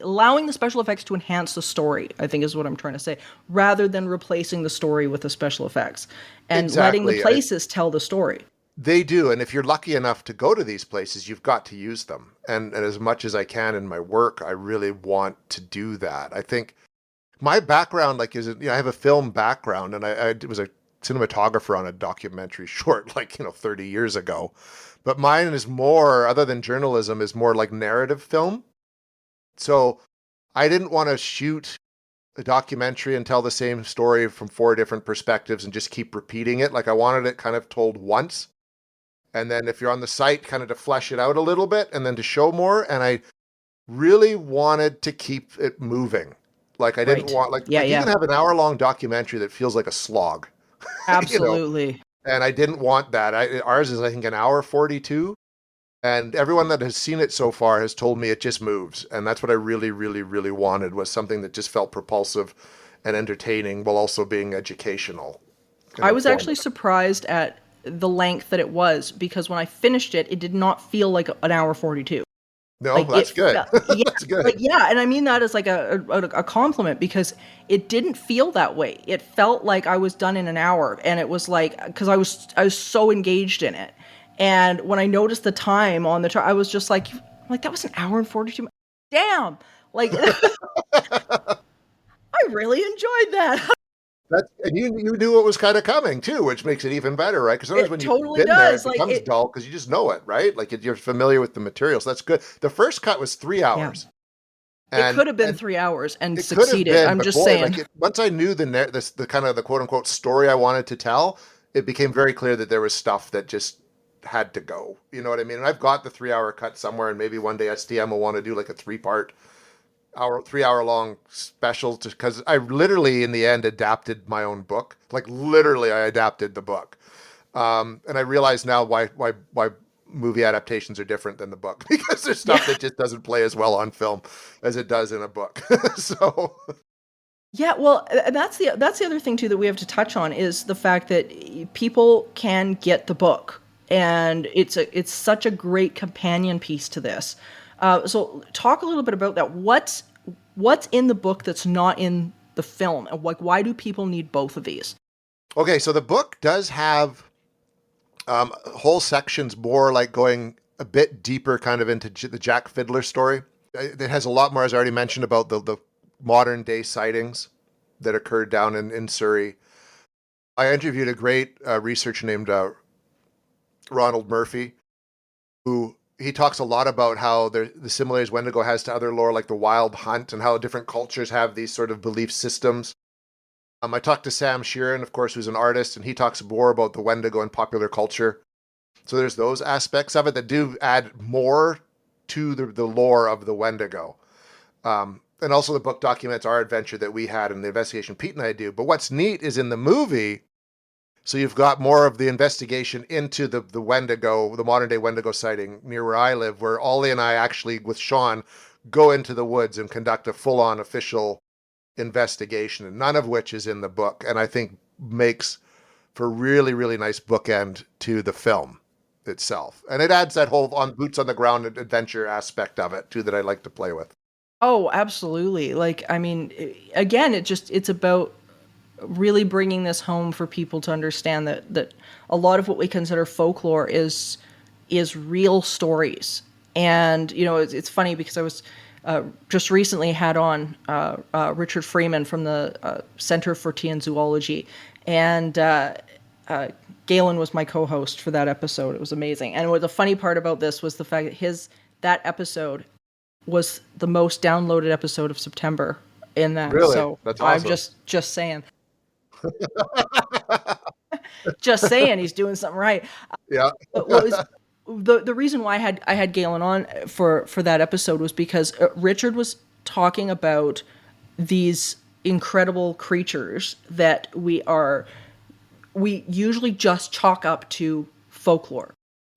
S1: allowing the special effects to enhance the story, I think is what I'm trying to say, rather than replacing the story with the special effects, and letting the places tell the story.
S2: They do. And if you're lucky enough to go to these places, you've got to use them. And as much as I can in my work, I really want to do that. I think My background, like, I have a film background, and I was a cinematographer on a documentary short, like, 30 years ago. But mine is more, other than journalism, is more like narrative film. So I didn't want to shoot a documentary and tell the same story from 4 different perspectives and just keep repeating it. Like, I wanted it kind of told once. And then if you're on the site, kind of to flesh it out a little bit and then to show more. And I really wanted to keep it moving. Like, I didn't
S1: Right.
S2: want, like,
S1: Yeah,
S2: you
S1: yeah.
S2: can have an hour-long documentary that feels like a slog, you know,
S1: Absolutely.
S2: and I didn't want that. Ours is, I think, an hour 42, and everyone that has seen it so far has told me it just moves, and that's what I really, really, really wanted, was something that just felt propulsive and entertaining while also being educational and
S1: I was actually
S2: informative.
S1: surprised at the length that it was, because when I finished it, it did not feel like an hour 42.
S2: No,
S1: Like it
S2: that's good.
S1: felt, yeah,
S2: That's good.
S1: like yeah, and I mean that as like a compliment, because it didn't feel that way. It felt like I was done in an hour, and it was like, because I was so engaged in it, and when I noticed the time on the chart, I was just like that was an hour and 42. Damn, like I really enjoyed that.
S2: And you knew what was kind of coming too, which makes it even better, right? Because sometimes
S1: It
S2: when you've
S1: totally
S2: been there,
S1: does.
S2: it
S1: Like
S2: becomes
S1: it,
S2: dull because you just know it, right? Like, you're familiar with the material, so that's good. The first cut was three
S1: yeah,
S2: hours,
S1: it
S2: and
S1: could have been 3 hours and
S2: it could have
S1: succeeded.
S2: been,
S1: I'm
S2: but
S1: just
S2: boy, like,
S1: saying.
S2: once I knew the kind of the quote unquote story I wanted to tell, it became very clear that there was stuff that just had to go. You know what I mean? And I've got the 3 hour cut somewhere, and maybe one day STM will want to do like a 3 hour long special, because I literally in the end adapted my own book. Like, literally, I adapted the book, and I realize now why movie adaptations are different than the book, because there's stuff
S1: Yeah.
S2: that just doesn't play as well on film as it does in a book. So
S1: Yeah, well, and that's the other thing too that we have to touch on, is the fact that people can get the book, and it's such a great companion piece to this. So talk a little bit about that. What's in the book that's not in the film, and like why do people need both of these?
S2: okay, so the book does have whole sections more like going a bit deeper, kind of into the Jack Fiddler story. It has a lot more, as I already mentioned, about the modern day sightings that occurred down in Surrey. I interviewed a great researcher named Ronald Murphy, who he talks a lot about how the similarities Wendigo has to other lore, like the Wild Hunt, and how different cultures have these sort of belief systems. I talked to Sam Sheeran, of course, who's an artist, and he talks more about the Wendigo in popular culture. So there's those aspects of it that do add more to the lore of the Wendigo. And also the book documents our adventure that we had in the investigation Pete and I do. But what's neat is in the movie, so you've got more of the investigation into the Wendigo, the modern day Wendigo sighting near where I live, where Ollie and I actually, with Sean, go into the woods and conduct a full-on official investigation, and none of which is in the book, and I think makes for really, really nice bookend to the film itself. And it adds that whole on boots on the ground adventure aspect of it too that I like to play with.
S1: Oh, absolutely. Like, I mean, again, it's about really bringing this home for people to understand that a lot of what we consider folklore is real stories. And it's funny because I was just recently had on Richard Freeman from the Center for Tea and Zoology, and Galen was my co-host for that episode. It was amazing. And what the funny part about this was the fact that that episode was the most downloaded episode of September in that.
S2: Really?
S1: So
S2: That's
S1: I'm
S2: awesome.
S1: just saying. Just saying he's doing something right.
S2: Yeah.
S1: But what was the reason why I had Galen on for that episode was because Richard was talking about these incredible creatures that we usually just chalk up to folklore.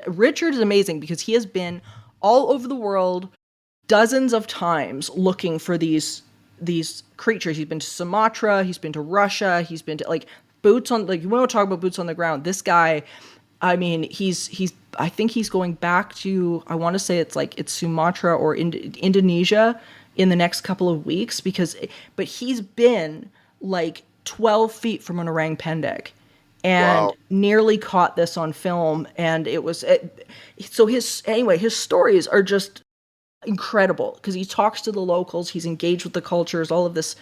S1: Richard is amazing because he has been all over the world dozens of times looking for these creatures. He's been to Sumatra, he's been to Russia, he's been to like boots on, like, you want to talk about boots on the ground. This guy, I mean, he's I think he's going back to, I want to say it's Sumatra or Indonesia in the next couple of weeks, but he's been like 12 feet from an orang pendek and
S2: Wow.
S1: nearly caught this on film. And so his stories are just incredible because he talks to the locals, he's engaged with the cultures, all of this.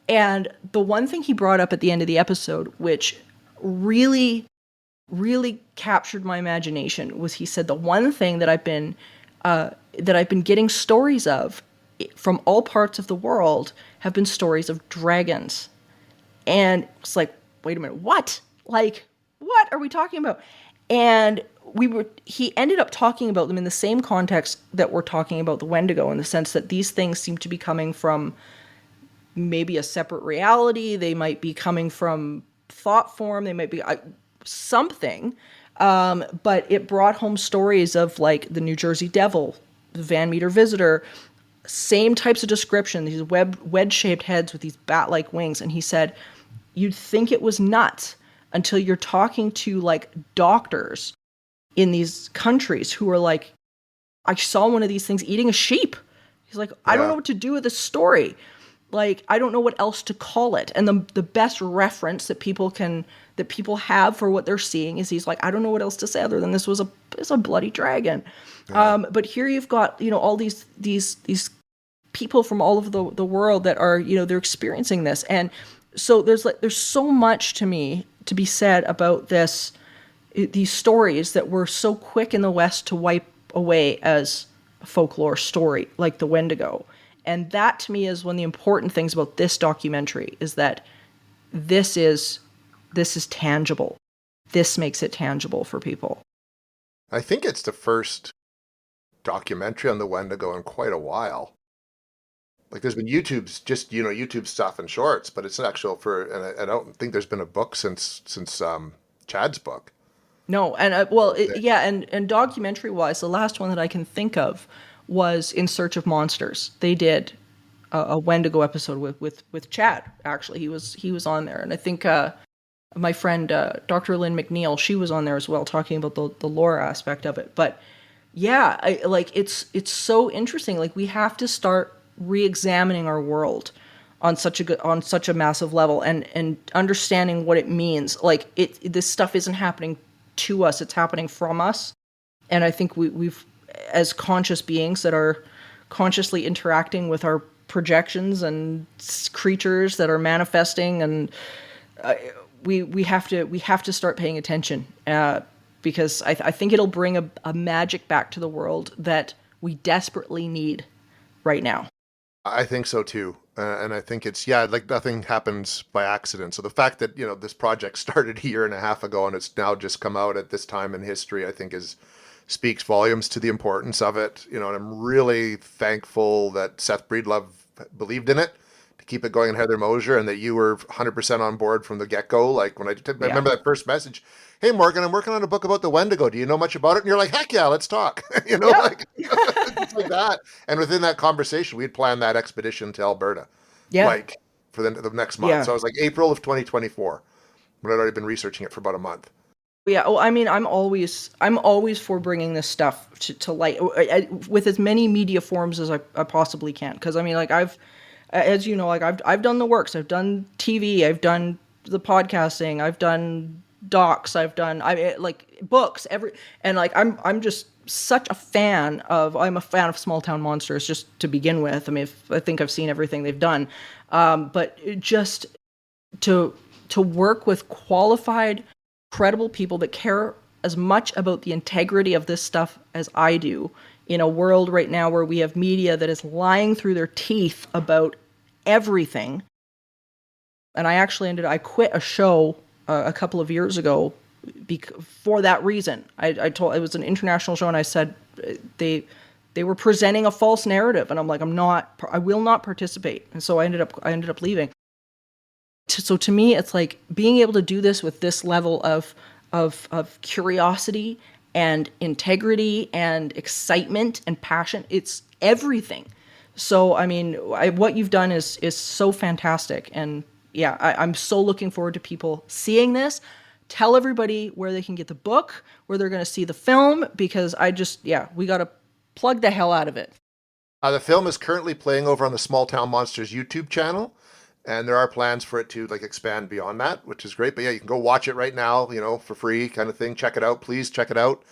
S1: And the one thing he brought up at the end of the episode, which really, really captured my imagination, was he said the one thing that I've been getting stories of from all parts of the world have been stories of dragons. And it's like, wait a minute, what? Like, what are we talking about? And he ended up talking about them in the same context that we're talking about the Wendigo, in the sense that these things seem to be coming from maybe a separate reality. They might be coming from thought form. They might be something. But it brought home stories of like the New Jersey Devil, the Van Meter Visitor, same types of description, these wedge-shaped heads with these bat-like wings. And he said, you'd think it was nuts until you're talking to like doctors in these countries who are like, I saw one of these things eating a sheep. He's like, I don't know what to do with this story. Like, I don't know what else to call it. And the best reference that people have for what they're seeing is, he's like, I don't know what else to say other than this was a bloody dragon. Yeah. But here you've got, all these people from all over the world that are, they're experiencing this. And so there's so much to me to be said about these stories that we're so quick in the West to wipe away as a folklore story, like the Wendigo. And that to me is one of the important things about this documentary, is that this is tangible. This makes it tangible for people.
S2: I think it's the first documentary on the Wendigo in quite a while. Like, there's been YouTube stuff and shorts, but it's actual and I don't think there's been a book since Chad's book.
S1: No, and and documentary wise, the last one that I can think of was In Search of Monsters. They did a Wendigo episode with Chad. Actually, he was on there, and I think my friend Dr. Lynn McNeil, she was on there as well, talking about the lore aspect of it. But yeah, it's so interesting. Like, we have to start re-examining our world on such a massive level, and understanding what it means. Like, this stuff isn't happening to us; it's happening from us. And I think we've, as conscious beings that are consciously interacting with our projections and creatures that are manifesting, and we have to start paying attention, because I think it'll bring a magic back to the world that we desperately need right now.
S2: I think so too. And I think it's, like, nothing happens by accident. So the fact that, this project started a year and a half ago and it's now just come out at this time in history, I think speaks volumes to the importance of it. And I'm really thankful that Seth Breedlove believed in it to keep it going, and Heather Mosier, and that you were 100% on board from the get-go. Like, when I remember that first message, hey, Morgan, I'm working on a book about the Wendigo. Do you know much about it? And you're like, heck yeah, let's talk. Like, it's like that. And within that conversation, we'd planned that expedition to Alberta, like, for the next month. Yeah. So it was like April of 2024, but I'd already been researching it for about a month.
S1: Yeah, well, I mean, I'm always for bringing this stuff to light with as many media forms as I possibly can. Because I mean, like, I've done the works. I've done TV. I've done the podcasting. I've done docs. I've done books. I'm just such a fan of. I'm a fan of Small Town Monsters just to begin with. I mean, I think I've seen everything they've done, but just to work with qualified, credible people that care as much about the integrity of this stuff as I do, in a world right now where we have media that is lying through their teeth about everything. And I quit a show a couple of years ago for that reason. I told, it was an international show, and I said they were presenting a false narrative, and I'm like, I will not participate. And so I ended up leaving. So to me, it's like being able to do this with this level of curiosity and integrity and excitement and passion. It's everything. So, I mean, what you've done is so fantastic. And yeah, I'm so looking forward to people seeing this. Tell everybody where they can get the book, where they're going to see the film, because we got to plug the hell out of it.
S2: The film is currently playing over on the Small Town Monsters YouTube channel. And there are plans for it to expand beyond that, which is great. But yeah, you can go watch it right now, for free kind of thing. Check it out. Please check it out.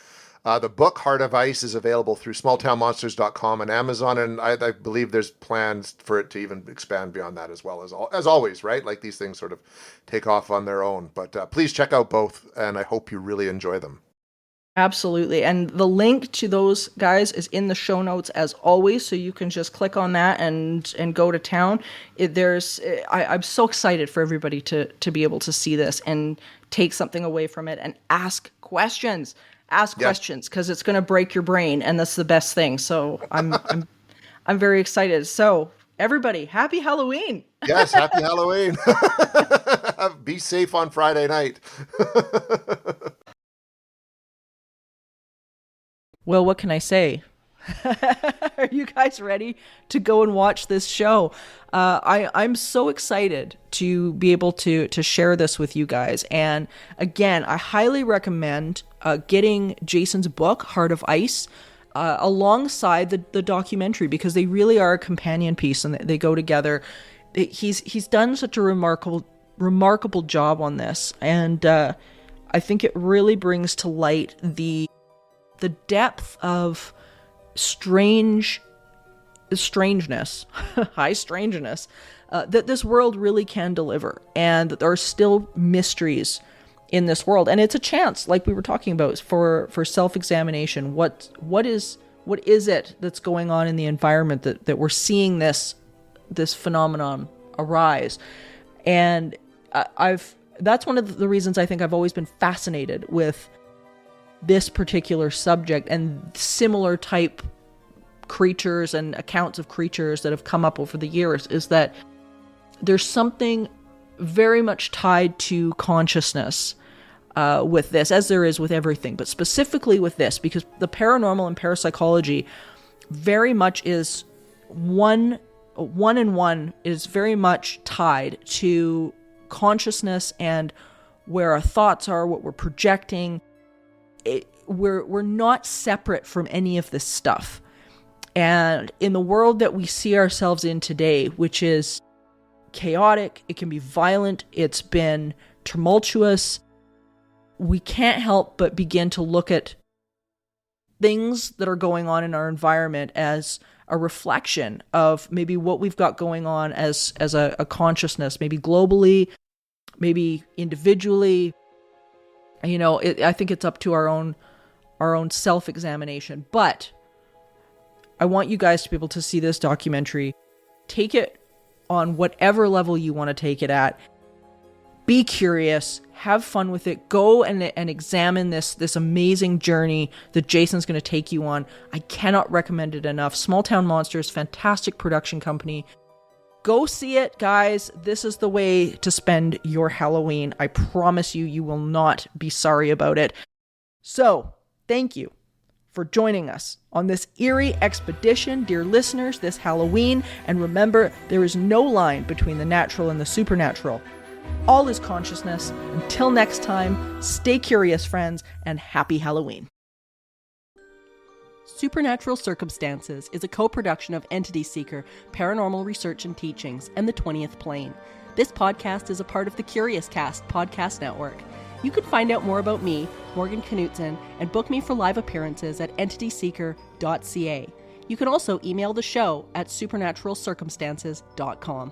S2: The book Heart of Ice is available through smalltownmonsters.com and Amazon, and I believe there's plans for it to even expand beyond that as well, as always, right? Like these things sort of take off on their own. But please check out both, and I hope you really enjoy them.
S1: Absolutely. And the link to those guys is in the show notes as always, so you can just click on that and go to town. I'm so excited for everybody to be able to see this and take something away from it and ask questions. Questions, because it's going to break your brain, and that's the best thing. So I'm very excited. So everybody, happy Halloween.
S2: Yes, happy Halloween. Be safe on Friday night.
S1: Well, what can I say? Are you guys ready to go and watch this show? I'm so excited to be able to share this with you guys. And again, I highly recommend getting Jason's book, Heart of Ice, alongside the documentary, because they really are a companion piece and they go together. He's done such a remarkable job on this. And I think it really brings to light the depth of strangeness, high strangeness, that this world really can deliver, and that there are still mysteries in this world. And it's a chance, like we were talking about, for self-examination. What is it that's going on in the environment that we're seeing this phenomenon arise? And that's one of the reasons I think I've always been fascinated with this particular subject and similar type creatures and accounts of creatures that have come up over the years, is that there's something very much tied to consciousness with this, as there is with everything, but specifically with this, because the paranormal and parapsychology very much is one is very much tied to consciousness and where our thoughts are, what we're projecting. We're not separate from any of this stuff. And in the world that we see ourselves in today, which is chaotic, it can be violent, it's been tumultuous, we can't help but begin to look at things that are going on in our environment as a reflection of maybe what we've got going on as a consciousness, maybe globally, maybe individually. I think it's up to our own self-examination. But I want you guys to be able to see this documentary. Take it on whatever level you want to take it at. Be curious. Have fun with it. Go and examine this amazing journey that Jason's going to take you on. I cannot recommend it enough. Small Town Monsters, fantastic production company. Go see it, guys. This is the way to spend your Halloween. I promise you will not be sorry about it. So, thank you for joining us on this eerie expedition, dear listeners, this Halloween. And remember, there is no line between the natural and the supernatural. All is consciousness. Until next time, stay curious, friends, and happy Halloween. Supernatural Circumstances is a co-production of Entity Seeker, Paranormal Research and Teachings, and The 20th Plane. This podcast is a part of the Curious Cast podcast network. You can find out more about me, Morgan Knudsen, and book me for live appearances at entityseeker.ca. You can also email the show at supernaturalcircumstances.com.